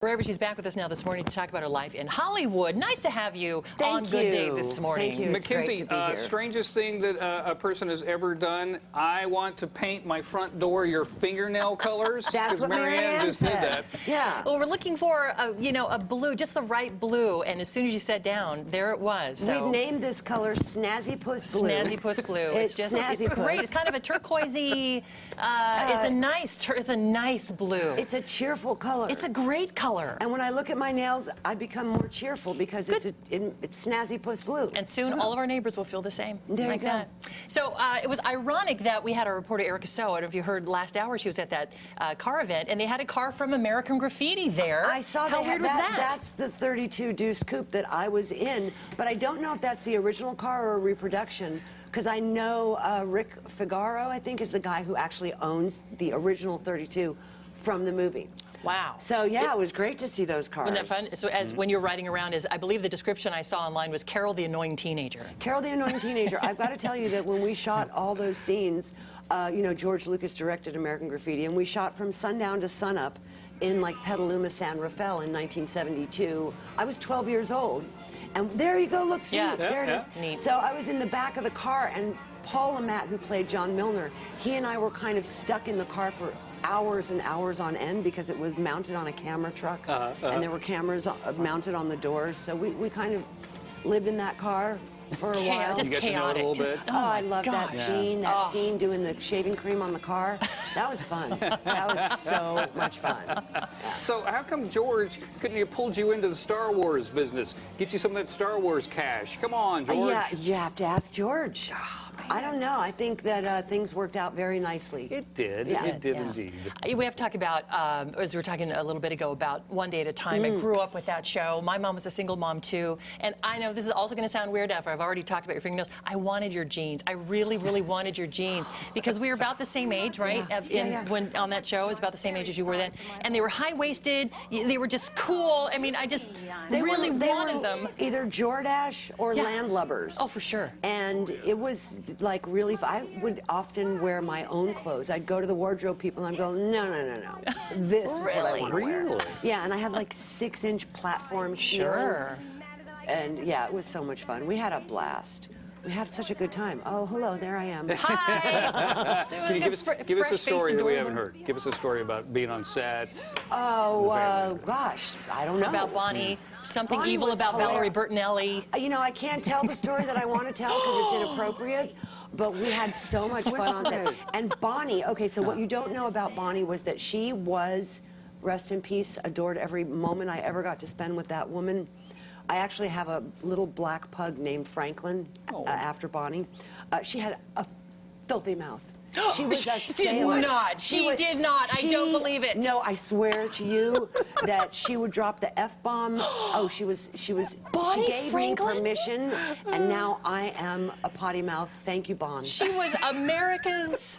Wherever she's back with us now this morning to talk about her life in Hollywood. Nice to have you on Good Day this morning. Thank you. Mackenzie, strangest thing that a person has ever done, I want to paint my front door your fingernail colors. That's what Marianne just did that. Yeah. Well, we're looking for a blue, just the right blue, and as soon as you sat down, there it was. So we've named this color Snazzy Puss Blue. Snazzy Puss Blue. It's just Snazzy it's Puss. Great. It's kind of a turquoisey. It's a nice blue. It's a cheerful color. It's a great color. And when I look at my nails, I become more cheerful because it's Snazzy Puss Blue. And soon all of our neighbors will feel the same. There like you go. That. So it was ironic that we had our reporter Erica So. I don't know if you heard last hour, she was at that car event, and they had a car from American Graffiti there. I saw that. How weird was that? That's the 32 Deuce Coupe that I was in, but I don't know if that's the original car or a reproduction, because I know Rick Figaro, I think, is the guy who actually owns the original 32 from the movie. Wow. So yeah, it was great to see those cars. Wasn't that fun? So as when you're riding around, I believe the description I saw online was Carol the Annoying Teenager. Carol the Annoying Teenager. I've got to tell you that when we shot all those scenes, you know, George Lucas directed American Graffiti, and we shot from sundown to sunup in like Petaluma, San Rafael in 1972. I was 12 years old. And there you go, look, see, there it is. Neat. So I was in the back of the car, and Paul Lamette, who played John Milner, he and I were kind of stuck in the car for hours and hours on end because it was mounted on a camera truck, and there were cameras mounted on the doors. So we kind of lived in that car for a while. Just chaotic. I love that scene, scene doing the shaving cream on the car. That was fun. That was so much fun. Yeah. So how come George couldn't have pulled you into the Star Wars business? Get you some of that Star Wars cash. Come on, George. Yeah, you have to ask George. I don't know. I think that things worked out very nicely. It did. Yeah. It did indeed. We have to talk about, as we were talking a little bit ago, about One Day at a Time. I grew up with that show. My mom was a single mom, too. And I know this is also going to sound weird after I've already talked about your fingernails. I wanted your jeans. I really, really wanted your jeans because we were about the same age, right? When on that show, it was about the same age as you were then. And they were high-waisted. They were just cool. I mean, I just really wanted them. Either Jordache or landlubbers. Oh, for sure. And it was like really, I would often wear my own clothes. I'd go to the wardrobe people and I'd go, no. This is what I want to wear. Yeah, and I had like 6-inch platform heels. And yeah, it was so much fun. We had a blast. We had such a good time. Oh, hello, there I am. Hi! Can you give us a story that we haven't heard? Give us a story about being on set. Oh, gosh, I don't know. About Bonnie, something Bonnie evil about hilarious. Valerie Bertinelli. You know, I can't tell the story that I want to tell because it's inappropriate, but we had so much fun on set. And Bonnie, okay, so what you don't know about Bonnie was that she was, rest in peace, adored every moment I ever got to spend with that woman. I actually have a little black pug named Franklin after Bonnie. She had a filthy mouth. She was a sailor. She did not. I don't believe it. No, I swear to you that she would drop the F-bomb. Oh, she Bonnie gave Franklin? me permission, and now I am a potty mouth. Thank you, Bonnie. She was America's,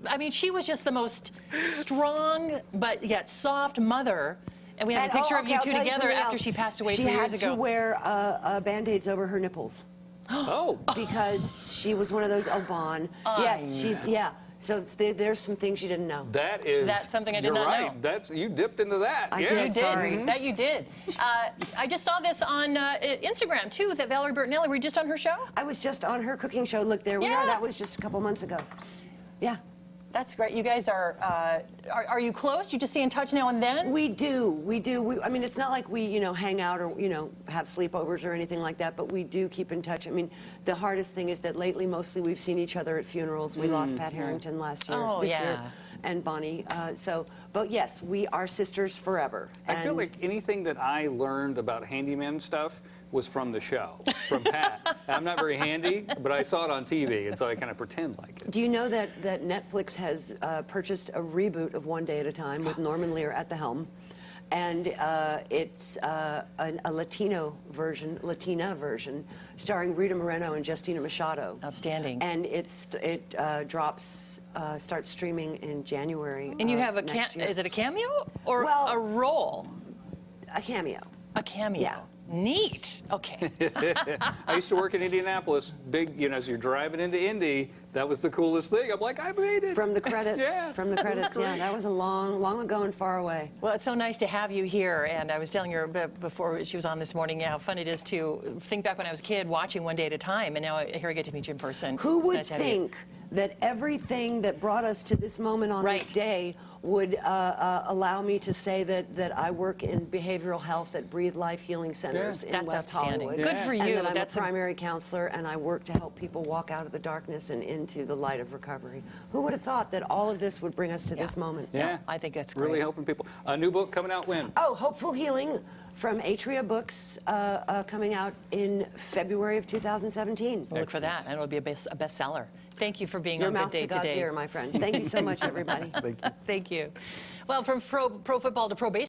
I mean, she was just the most strong, but yet soft mother. And we have a picture of you two together after she passed away 3 years ago. She had to wear Band-Aids over her nipples. Oh. Because she was one of those, Bon. Yes, so there's some things you didn't know. That's something I did not know. You dipped into that. I did. Sorry. That you did. I just saw this on Instagram, too, that Valerie Bertinelli, were you just on her show? I was just on her cooking show. Look, there we are. That was just a couple months ago. Yeah. That's great. You guys are you close? You just stay in touch now and then? We do. I mean, it's not like we, hang out or, have sleepovers or anything like that, but we do keep in touch. I mean, the hardest thing is that lately, mostly we've seen each other at funerals. We lost Pat Harrington last year, this year, and Bonnie. But yes, we are sisters forever. I feel like anything that I learned about handyman stuff was from the show, from Pat. I'm not very handy, but I saw it on TV, and so I kind of pretend like it. Do you know that Netflix has purchased a reboot of One Day at a Time with Norman Lear at the helm? And it's a Latina version, starring Rita Moreno and Justina Machado. Outstanding. And it starts streaming in January. And you have next year. is it a cameo or Well, a role? A cameo. A cameo. Yeah. Neat. Okay. I used to work in Indianapolis. Big, as you're driving into Indy, that was the coolest thing. I'm like, I made it. From the credits. Yeah, From the credits. Yeah, that was a long, long ago and far away. Well, it's so nice to have you here. And I was telling her before she was on this morning how fun it is to think back when I was a kid watching One Day at a Time. And now here I get to meet you in person. Who It's would nice to have you. think that everything that brought us to this moment on Right. this day would allow me to say that I work in behavioral health at Breathe Life Healing Centers in That's West outstanding. Hollywood. Good for you. And that I'm That's a primary counselor, and I work to help people walk out of the darkness and into the light of recovery. Who would have thought that all of this would bring us to this moment? Yeah. I think that's great. Really helping people. A new book coming out when? Oh, Hopeful Healing from Atria Books, coming out in February of 2017. We'll look for that, and it'll be a bestseller. Thank you for being Your on mouth Good Day to God's today. ear, my friend. Thank you so much, everybody. Thank you. Well, from pro football to pro baseball.